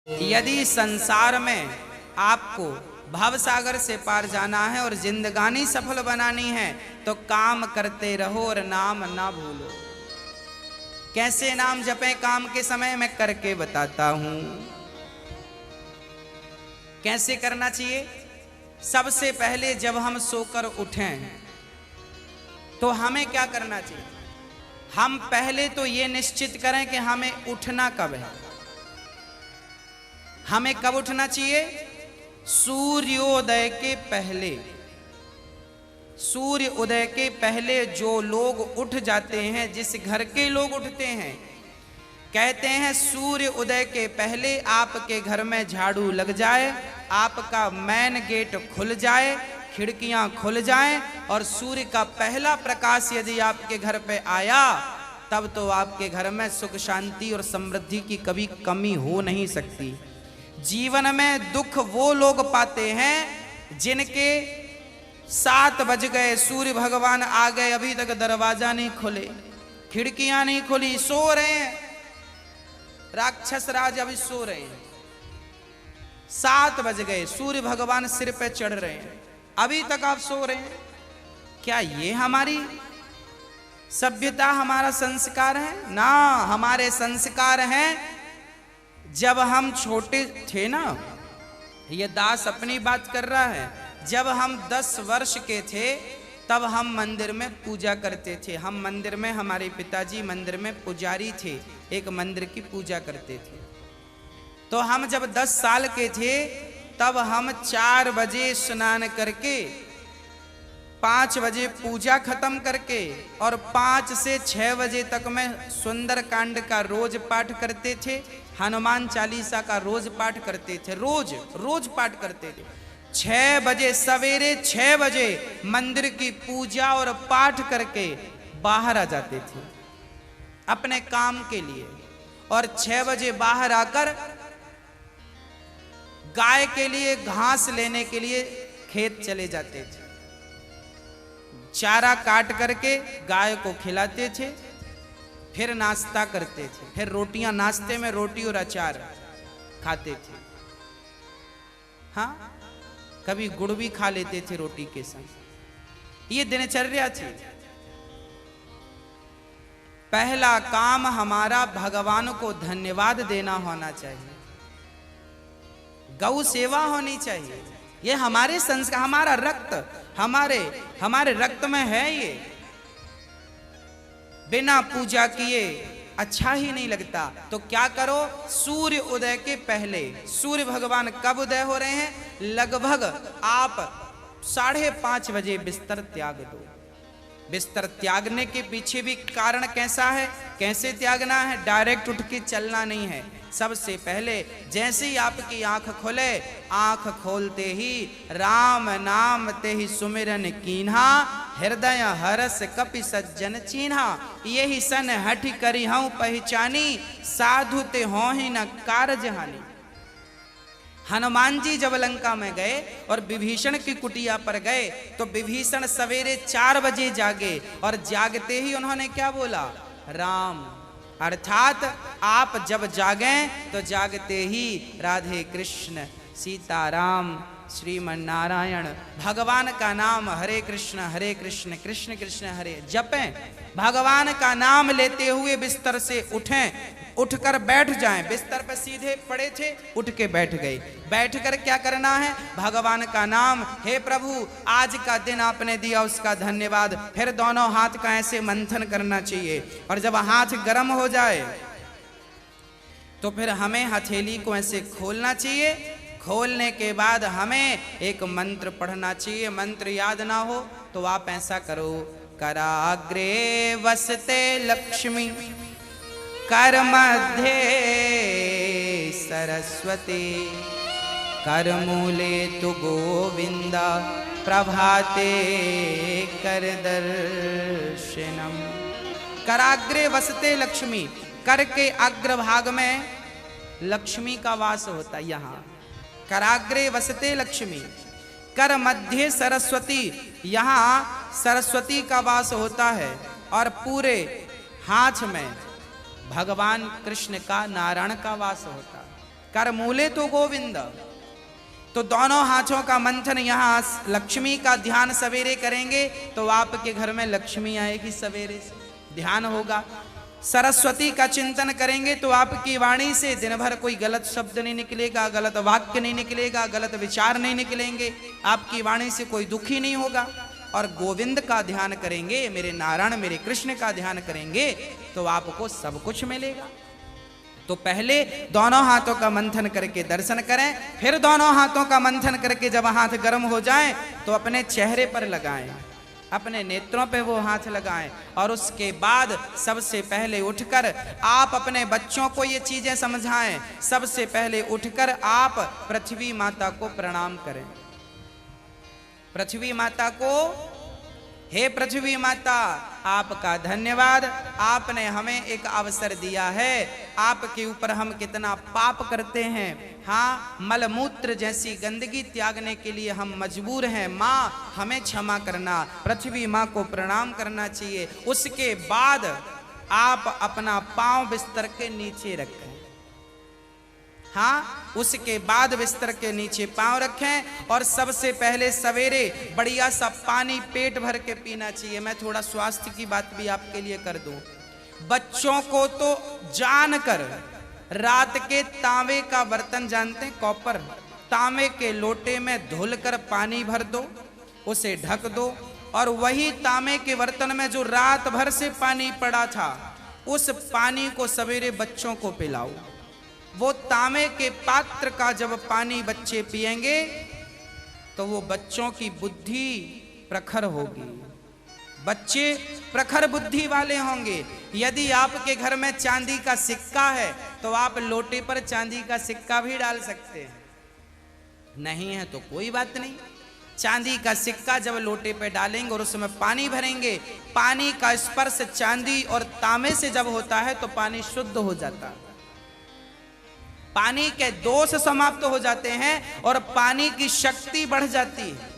यदि संसार में आपको भव सागर से पार जाना है और जिंदगानी सफल बनानी है तो काम करते रहो और नाम ना भूलो। कैसे नाम जपें काम के समय मैं करके बताता हूं। कैसे करना चाहिए? सबसे पहले जब हम सोकर उठें तो हमें क्या करना चाहिए? हम पहले तो ये निश्चित करें कि हमें उठना कब है। हमें कब उठना चाहिए? सूर्योदय के पहले। सूर्य उदय के पहले जो लोग उठ जाते हैं, जिस घर के लोग उठते हैं, कहते हैं सूर्य उदय के पहले आपके घर में झाड़ू लग जाए, आपका मेन गेट खुल जाए, खिड़कियां खुल जाएं और सूर्य का पहला प्रकाश यदि आपके घर पे आया तब तो आपके घर में सुख शांति और समृद्धि की कभी कमी हो नहीं सकती। जीवन में दुख वो लोग पाते हैं जिनके 7 बज गए, सूर्य भगवान आ गए, अभी तक दरवाजा नहीं खुले, खिड़कियां नहीं खुली, सो रहे हैं, राक्षस राज अभी सो रहे हैं। 7 बज गए, सूर्य भगवान सिर पे चढ़ रहे हैं, अभी तक आप सो रहे हैं। क्या ये हमारी सभ्यता, हमारा संस्कार है? ना, हमारे संस्कार हैं जब हम छोटे थे ना, ये दास अपनी बात कर रहा है, जब हम 10 वर्ष के थे तब हम मंदिर में पूजा करते थे। हम मंदिर में, हमारे पिताजी मंदिर में पुजारी थे, एक मंदिर की पूजा करते थे। तो हम जब 10 साल के थे तब हम 4 बजे स्नान करके 5 बजे पूजा खत्म करके और 5 से 6 बजे तक में सुंदर कांड का रोज पाठ करते थे, हनुमान चालीसा का रोज पाठ करते थे, रोज पाठ करते थे। 6 बजे, सवेरे 6 बजे मंदिर की पूजा और पाठ करके बाहर आ जाते थे अपने काम के लिए, और 6 बजे बाहर आकर गाय के लिए घास लेने के लिए खेत चले जाते थे। चारा काट करके गाय को खिलाते थे, फिर नाश्ता करते थे, फिर रोटियां, नाश्ते में रोटी और अचार खाते थे। हाँ, कभी गुड़ भी खा लेते थे रोटी के संग। ये दिनचर्या थी। पहला काम हमारा भगवान को धन्यवाद देना होना चाहिए, गौ सेवा होनी चाहिए। ये हमारे संस्कार, हमारा रक्त, हमारे रक्त में है ये। बिना पूजा किए अच्छा ही नहीं लगता। तो क्या करो? सूर्य उदय के पहले, सूर्य भगवान कब उदय हो रहे हैं? लगभग आप 5:30 बजे बिस्तर त्याग दो। बिस्तर त्यागने के पीछे भी कारण कैसा है, कैसे त्यागना है? डायरेक्ट उठ के चलना नहीं है। सबसे पहले जैसे ही आपकी आंख खुले, आंख खोलते ही राम नाम ते ही सुमिरन कीन्हा, हृदय हरस कपि सज्जन चीन्हा, यही सन हठ करी हूं पहचानी, साधु ते हो ही न कारज हानि। हनुमान जी जब लंका में गए और विभीषण की कुटिया पर गए तो विभीषण सवेरे 4 बजे जागे और जागते ही उन्होंने क्या बोला? राम। अर्थात आप जब जागें तो जागते ही राधे कृष्ण, सीताराम, श्रीमन नारायण, भगवान का नाम हरे कृष्ण कृष्ण कृष्ण हरे जपें। भगवान का नाम लेते हुए बिस्तर से उठें, उठकर बैठ जाएं। बिस्तर पर सीधे पड़े थे, उठ के बैठ गए। बैठकर क्या करना है? भगवान का नाम, हे प्रभु आज का दिन आपने दिया उसका धन्यवाद। फिर दोनों हाथ का ऐसे मंथन करना चाहिए, और जब हाथ गर्म हो जाए तो फिर हमें हथेली को ऐसे खोलना चाहिए। खोलने के बाद हमें एक मंत्र पढ़ना चाहिए। मंत्र याद ना हो तो आप ऐसा करो, कराग्रे वसते लक्ष्मी, कर मध्य सरस्वती, कर मूले तु गोविंदा, प्रभाते कर दर्शनम। कराग्रे वसते लक्ष्मी, कर के अग्रभाग में लक्ष्मी का वास होता है। यहाँ कराग्रे वसते लक्ष्मी, कर मध्य सरस्वती, यहाँ सरस्वती का वास होता है, और पूरे हाथ में भगवान कृष्ण का, नारायण का वास होता है। कर मूले तो गोविंद। तो दोनों हाथों का मंथन, यहाँ लक्ष्मी का ध्यान सवेरे करेंगे तो आपके घर में लक्ष्मी आएगी, सवेरे से ध्यान होगा। सरस्वती का चिंतन करेंगे तो आपकी वाणी से दिन भर कोई गलत शब्द नहीं निकलेगा, गलत वाक्य नहीं निकलेगा, गलत विचार नहीं निकलेंगे, आपकी वाणी से कोई दुखी नहीं होगा। और गोविंद का ध्यान करेंगे, मेरे नारायण मेरे कृष्ण का ध्यान करेंगे तो आपको सब कुछ मिलेगा। तो पहले दोनों हाथों का मंथन करके दर्शन करें, फिर दोनों हाथों का मंथन करके जब हाथ गर्म हो जाएं तो अपने चेहरे पर लगाएं, अपने नेत्रों पे वो हाथ लगाएं। और उसके बाद सबसे पहले उठकर आप अपने बच्चों को ये चीजें समझाएं। सबसे पहले उठकर आप पृथ्वी माता को प्रणाम करें। पृथ्वी माता को, हे पृथ्वी माता आपका धन्यवाद, आपने हमें एक अवसर दिया है। आपके ऊपर हम कितना पाप करते हैं, हाँ, मलमूत्र जैसी गंदगी त्यागने के लिए हम मजबूर हैं। माँ हमें क्षमा करना, पृथ्वी माँ को प्रणाम करना चाहिए। उसके बाद आप अपना पांव बिस्तर के नीचे रखें, हाँ, उसके बाद बिस्तर के नीचे पांव रखें। और सबसे पहले सवेरे बढ़िया सा पानी पेट भर के पीना चाहिए। मैं थोड़ा स्वास्थ्य की बात भी आपके लिए कर दूं। बच्चों को तो जानकर रात के तांबे का बर्तन जानते हैं, कॉपर, तांबे के लोटे में धुलकर पानी भर दो, उसे ढक दो और वही तांबे के बर्तन में जो रात भर से पानी पड़ा था उस पानी को सवेरे बच्चों को पिलाओ। वो तांबे के पात्र का जब पानी बच्चे पिएंगे तो वो बच्चों की बुद्धि प्रखर होगी, बच्चे प्रखर बुद्धि वाले होंगे। यदि आपके घर में चांदी का सिक्का है तो आप लोटे पर चांदी का सिक्का भी डाल सकते हैं, नहीं है तो कोई बात नहीं। चांदी का सिक्का जब लोटे पे डालेंगे और उसमें पानी भरेंगे, पानी का स्पर्श चांदी और तांबे से जब होता है तो पानी शुद्ध हो जाता है, पानी के दोष समाप्त हो जाते हैं और पानी की शक्ति बढ़ जाती है।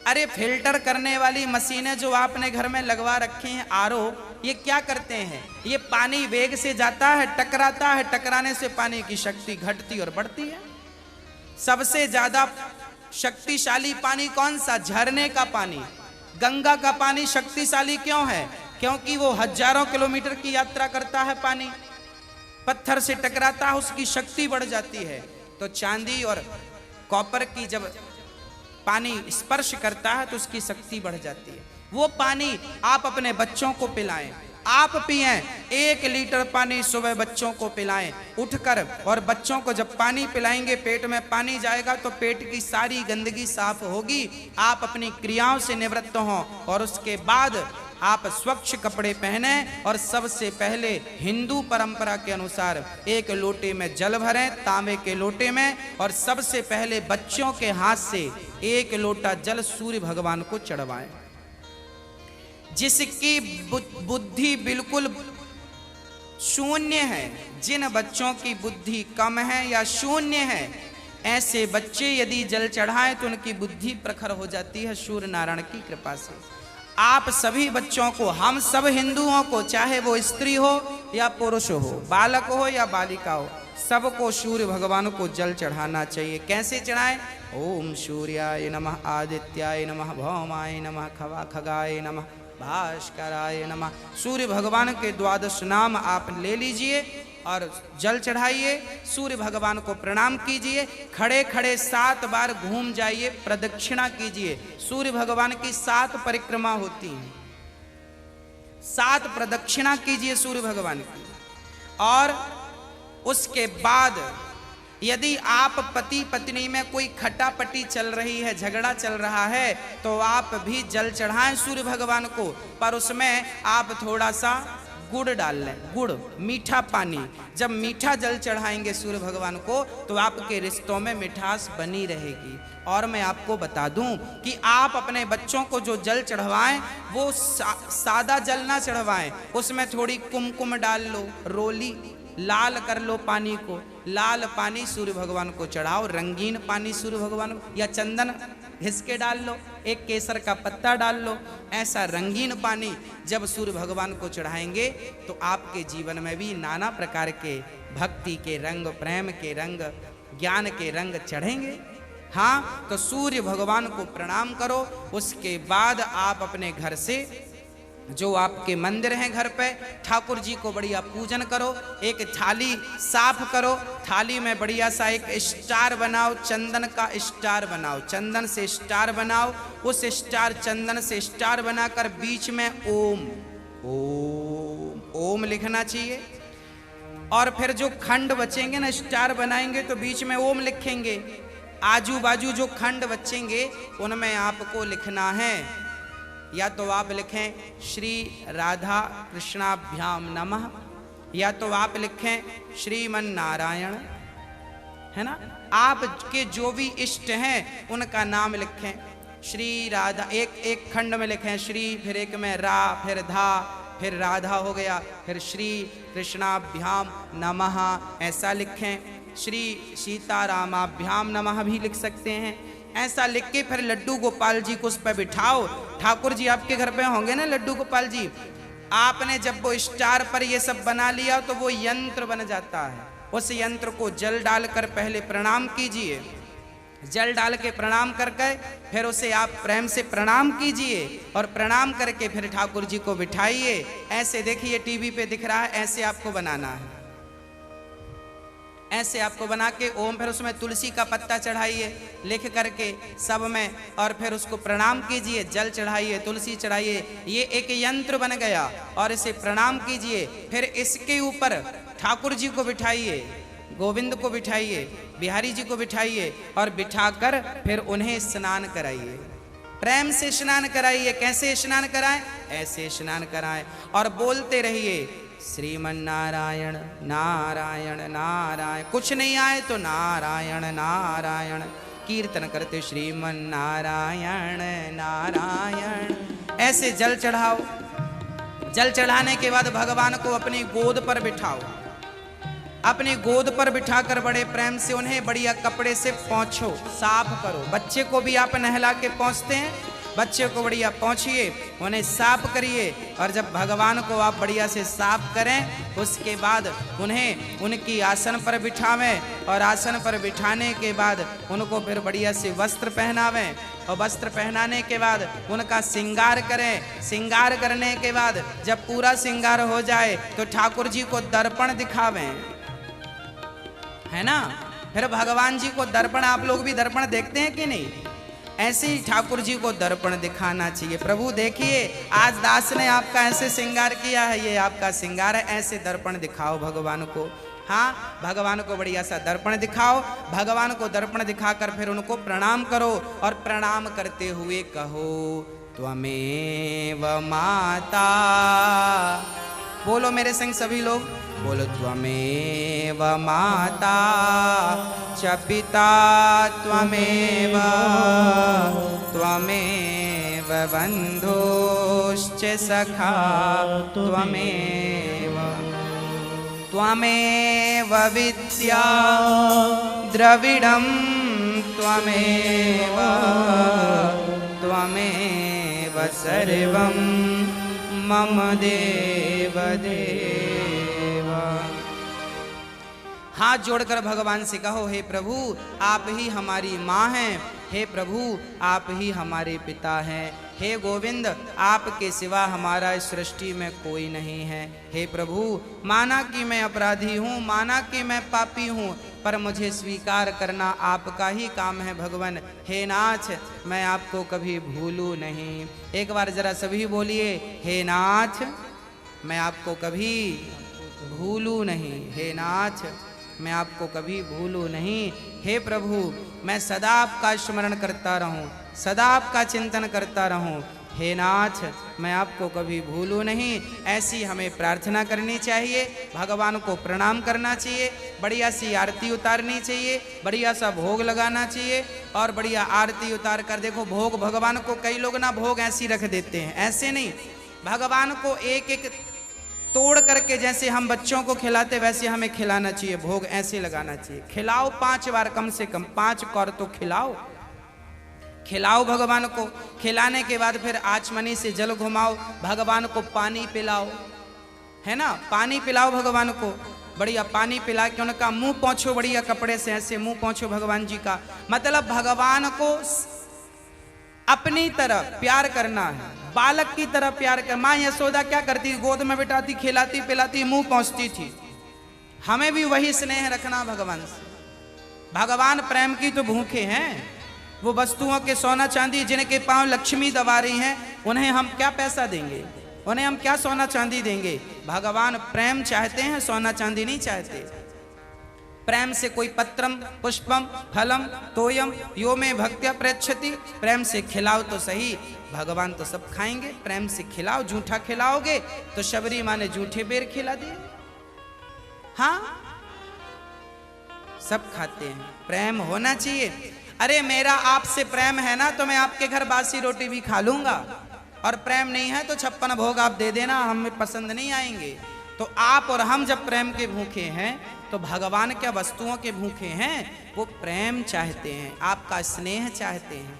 अरे फिल्टर करने वाली मशीनें जो आपने घर में लगवा रखी हैं, आरओ, ये क्या करते हैं? ये पानी वेग से जाता है, टकराता है, टकराने से पानी की शक्ति घटती और बढ़ती है। सबसे ज्यादा शक्तिशाली पानी कौन सा? झरने का पानी। गंगा का पानी शक्तिशाली क्यों है? क्योंकि वो हजारों किलोमीटर की यात्रा करता है, पानी पत्थर से टकराता है, उसकी शक्ति बढ़ जाती है। तो चांदी और कॉपर की जब पानी स्पर्श करता है तो उसकी शक्ति बढ़ जाती है। वो पानी आप अपने बच्चों को पिलाएं, आप पिएं। 1 लीटर पानी सुबह बच्चों को पिलाएं उठकर। और बच्चों को जब पानी पिलाएंगे, पेट में पानी जाएगा तो पेट की सारी गंदगी साफ होगी, आप अपनी क्रियाओं से निवृत्त हों। और उसके बाद आप स्वच्छ कपड़े पहने और सबसे पहले हिंदू परंपरा के अनुसार 1 लोटे में जल भरें, तांबे के लोटे में, और सबसे पहले बच्चों के हाथ से 1 लोटा जल सूर्य भगवान को चढ़वाएं। जिसकी बुद्धि बिल्कुल शून्य है, जिन बच्चों की बुद्धि कम है या शून्य है, ऐसे बच्चे यदि जल चढ़ाएं तो उनकी बुद्धि प्रखर हो जाती है सूर्य नारायण की कृपा से। आप सभी बच्चों को, हम सब हिंदुओं को, चाहे वो स्त्री हो या पुरुष हो, बालक हो या बालिका हो, सबको सूर्य भगवान को जल चढ़ाना चाहिए। कैसे चढ़ाएं? ओम सूर्याय नमः, आदित्याय नमः, भौमाय नमः, खगाय नमः, भास्कराय नमः। सूर्य भगवान के 12 नाम आप ले लीजिए और जल चढ़ाइए, सूर्य भगवान को प्रणाम कीजिए। खड़े खड़े 7 बार घूम जाइए, प्रदक्षिणा कीजिए। सूर्य भगवान की 7 परिक्रमा होती हैं, 7 प्रदक्षिणा कीजिए सूर्य भगवान की। और उसके बाद यदि आप पति पत्नी में कोई खटापटी चल रही है, झगड़ा चल रहा है, तो आप भी जल चढ़ाएं सूर्य भगवान को, पर उसमें आप थोड़ा सा गुड़ डाल लें, गुड़, मीठा पानी। जब मीठा जल चढ़ाएंगे सूर्य भगवान को तो आपके रिश्तों में मिठास बनी रहेगी। और मैं आपको बता दूं कि आप अपने बच्चों को जो जल चढ़वाएं वो सादा जल ना चढ़वाएं, उसमें थोड़ी कुमकुम डाल लो, रोली लाल कर लो पानी को, लाल पानी सूर्य भगवान को चढ़ाओ। रंगीन पानी सूर्य भगवान को, या चंदन घिस के डाल लो, एक केसर का पत्ता डाल लो। ऐसा रंगीन पानी जब सूर्य भगवान को चढ़ाएंगे तो आपके जीवन में भी नाना प्रकार के भक्ति के रंग, प्रेम के रंग, ज्ञान के रंग चढ़ेंगे। हाँ, तो सूर्य भगवान को प्रणाम करो। उसके बाद आप अपने घर से जो आपके मंदिर हैं घर पे, ठाकुर जी को बढ़िया पूजन करो। एक थाली साफ करो, थाली में बढ़िया सा एक स्टार बनाओ, चंदन का स्टार बनाओ, चंदन से स्टार बनाओ। उस स्टार, चंदन से स्टार बनाकर बीच में ओम ओम ओम लिखना चाहिए। और फिर जो खंड बचेंगे ना, स्टार बनाएंगे तो बीच में ओम लिखेंगे। आजू बाजू जो खंड बचेंगे उनमें आपको लिखना है, या तो आप लिखें श्री राधा कृष्णाभ्याम नमः, या तो आप लिखें श्रीमन नारायण, है ना। आपके जो भी इष्ट हैं उनका नाम लिखें। श्री राधा, एक खंड में लिखें श्री, फिर एक में रा, फिर धा, फिर राधा हो गया, फिर श्री कृष्णाभ्याम नमः ऐसा लिखें। श्री सीतारामाभ्याम नमः भी लिख सकते हैं। ऐसा लिख के फिर लड्डू गोपाल जी को उस पर बिठाओ। ठाकुर जी आपके घर पे होंगे ना, लड्डू गोपाल जी। आपने जब वो स्टार पर ये सब बना लिया तो वो यंत्र बन जाता है। उस यंत्र को जल डालकर पहले प्रणाम कीजिए। जल डाल के प्रणाम करके फिर उसे आप प्रेम से प्रणाम कीजिए, और प्रणाम करके फिर ठाकुर जी को बिठाइए। ऐसे देखिए टीवी पे दिख रहा है, ऐसे आपको बनाना है। ऐसे आपको बना के ओम, फिर उसमें तुलसी का पत्ता चढ़ाइए लिख करके सब में, और फिर उसको प्रणाम कीजिए। जल चढ़ाइए, तुलसी चढ़ाइए, ये एक यंत्र बन गया। और इसे प्रणाम कीजिए। फिर इसके ऊपर ठाकुर जी को बिठाइए, गोविंद को बिठाइए, बिहारी जी को बिठाइए, और बिठाकर फिर उन्हें स्नान कराइए। प्रेम से स्नान कराइए। कैसे स्नान कराएं? ऐसे स्नान कराएं, और बोलते रहिए श्रीमन नारायण नारायण नारायण। कुछ नहीं आए तो नारायण नारायण कीर्तन करते श्रीमन नारायण नारायण। ऐसे जल चढ़ाओ। जल चढ़ाने के बाद भगवान को अपनी गोद पर बिठाओ। अपनी गोद पर बिठाकर बड़े प्रेम से उन्हें बढ़िया कपड़े से पोंछो, साफ करो। बच्चे को भी आप नहला के पोंछते हैं, बच्चे को बढ़िया पोंछिए, उन्हें साफ करिए। और जब भगवान को आप बढ़िया से साफ करें, उसके बाद उन्हें उनकी आसन पर बिठावें, और आसन पर बिठाने के बाद उनको फिर बढ़िया से वस्त्र पहनावें, और वस्त्र पहनाने के बाद उनका श्रृंगार करें। श्रृंगार करने के बाद जब पूरा श्रृंगार हो जाए तो ठाकुर जी को दर्पण दिखावें, है ना। फिर भगवान जी को दर्पण, आप लोग भी दर्पण देखते हैं कि नहीं? ऐसे ही ठाकुर जी को दर्पण दिखाना चाहिए। प्रभु देखिए, आज दास ने आपका ऐसे श्रृंगार किया है, ये आपका श्रृंगार है, ऐसे दर्पण दिखाओ भगवान को। हाँ, भगवान को बढ़िया सा दर्पण दिखाओ। भगवान को दर्पण दिखाकर फिर उनको प्रणाम करो, और प्रणाम करते हुए कहो त्वमेव माता। बोलो मेरे संग सभी लोग, बोलो त्वमेव माता च पिता त्वमेव, त्वमेव बन्धुश्च सखा त्वमेव, त्वमेव विद्या द्रविडं त्वमेव, त्वमेव सर्वं मम देव देव। हाथ जोड़कर भगवान से कहो, हे प्रभु आप ही हमारी माँ हैं, हे प्रभु आप ही हमारे पिता हैं, हे गोविंद आपके सिवा हमारा इस सृष्टि में कोई नहीं है। हे प्रभु, माना कि मैं अपराधी हूँ, माना कि मैं पापी हूँ, पर मुझे स्वीकार करना आपका ही काम है भगवान। हे नाथ, मैं आपको कभी भूलूं नहीं। एक बार जरा सभी बोलिए, हे नाथ मैं आपको कभी भूलूं नहीं। हे नाथ मैं आपको कभी भूलूं नहीं। हे प्रभु, मैं सदा आपका स्मरण करता रहूं, सदा आपका चिंतन करता रहूं। हे नाथ, मैं आपको कभी भूलूं नहीं। ऐसी हमें प्रार्थना करनी चाहिए, भगवान को प्रणाम करना चाहिए, बढ़िया सी आरती उतारनी चाहिए, बढ़िया सा भोग लगाना चाहिए। और बढ़िया आरती उतार कर देखो, भोग भगवान को कई लोग ना भोग ऐसी रख देते हैं, ऐसे नहीं। भगवान को एक एक तोड़ करके जैसे हम बच्चों को खिलाते वैसे हमें खिलाना चाहिए, भोग ऐसे लगाना चाहिए। खिलाओ 5 बार, कम से कम 5 कौर तो खिलाओ, खिलाओ भगवान को। खिलाने के बाद फिर आचमनी से जल घुमाओ, भगवान को पानी पिलाओ, है ना, पानी पिलाओ भगवान को। बढ़िया पानी पिला के उनका मुंह पोंछो बढ़िया कपड़े से, ऐसे मुंह पोंछो भगवान जी का। मतलब भगवान को अपनी तरह प्यार करना है, बालक की तरह प्यार कर। माँ यशोदा क्या करती, गोद में बिठाती, खिलाती पिलाती, मुंह पोंछती थी। हमें भी वही स्नेह रखना भगवान से। भगवान प्रेम की तो भूखे हैं। वो वस्तुओं के सोना चांदी जिनके पांव लक्ष्मी दबा रही हैं, उन्हें हम क्या पैसा देंगे, उन्हें हम क्या सोना चांदी देंगे। भगवान प्रेम चाहते हैं, सोना चांदी नहीं चाहते। प्रेम से कोई पत्रम पुष्पम फलम तोयम यो में भक्त्या प्रेक्षति, प्रेम से खिलाओ तो सही, भगवान तो सब खाएंगे। प्रेम से खिलाओ, झूठा खिलाओगे तो शबरी माँ ने झूठे बेर खिला दिए। हाँ, सब खाते हैं, प्रेम होना चाहिए। अरे मेरा आपसे प्रेम है ना तो मैं आपके घर बासी रोटी भी खा लूंगा, और प्रेम नहीं है तो 56 भोग आप दे देना, हमें पसंद नहीं आएंगे। तो आप और हम जब प्रेम के भूखे हैं तो भगवान क्या वस्तुओं के भूखे हैं, वो प्रेम चाहते हैं, आपका स्नेह चाहते हैं।